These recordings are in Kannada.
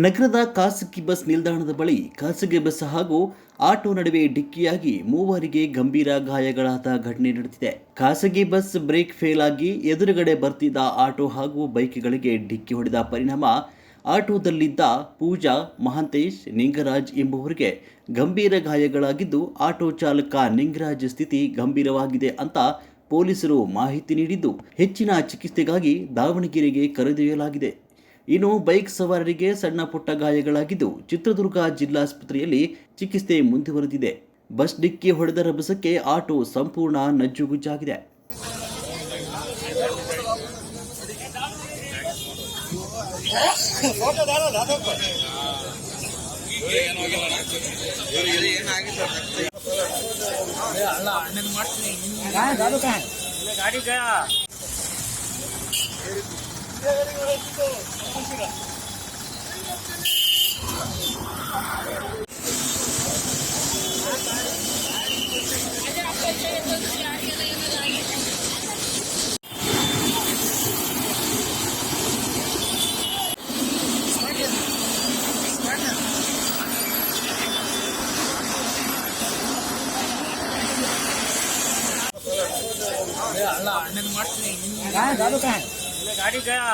ನಗರದ ಖಾಸಗಿ ಬಸ್ ನಿಲ್ದಾಣದ ಬಳಿ ಖಾಸಗಿ ಬಸ್ ಹಾಗೂ ಆಟೋ ನಡುವೆ ಡಿಕ್ಕಿಯಾಗಿ ಮೂವರಿಗೆ ಗಂಭೀರ ಗಾಯಗಳಾದ ಘಟನೆ ನಡೆದಿದೆ. ಖಾಸಗಿ ಬಸ್ ಬ್ರೇಕ್ ಫೇಲ್ ಆಗಿ ಎದುರುಗಡೆ ಬರ್ತಿದ್ದ ಆಟೋ ಹಾಗೂ ಬೈಕ್ಗಳಿಗೆ ಡಿಕ್ಕಿ ಹೊಡೆದ ಪರಿಣಾಮ ಆಟೋದಲ್ಲಿದ್ದ ಪೂಜಾ, ಮಹಾಂತೇಶ್, ನಿಂಗರಾಜ್ ಎಂಬುವರಿಗೆ ಗಂಭೀರ ಗಾಯಗಳಾಗಿದ್ದು, ಆಟೋ ಚಾಲಕ ನಿಂಗರಾಜ್ ಸ್ಥಿತಿ ಗಂಭೀರವಾಗಿದೆ ಅಂತ ಪೊಲೀಸರು ಮಾಹಿತಿ ನೀಡಿದ್ದು, ಹೆಚ್ಚಿನ ಚಿಕಿತ್ಸೆಗಾಗಿ ದಾವಣಗೆರೆಗೆ ಕರೆದೊಯ್ಯಲಾಗಿದೆ. ಇನ್ನು ಬೈಕ್ ಸವಾರರಿಗೆ ಸಣ್ಣ ಪುಟ್ಟ ಗಾಯಗಳಾಗಿದ್ದು, ಚಿತ್ರದುರ್ಗ ಜಿಲ್ಲಾಸ್ಪತ್ರೆಯಲ್ಲಿ ಚಿಕಿತ್ಸೆ ಮುಂದುವರೆದಿದೆ. ಬಸ್ ಡಿಕ್ಕಿ ಹೊಡೆದ ರಭಸಕ್ಕೆ ಆಟೋ ಸಂಪೂರ್ಣ ನಜ್ಜುಗುಜ್ಜಾಗಿದೆ. गाड़ी गया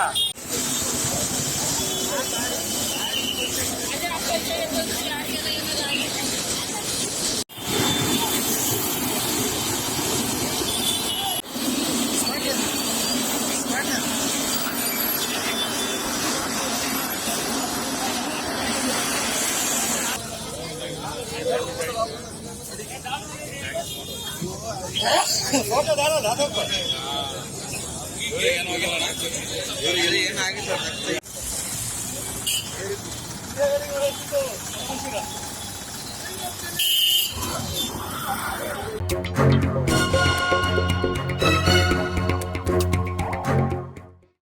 फोटो डालो दादा को ಏನಾಗಿಲ್ಲ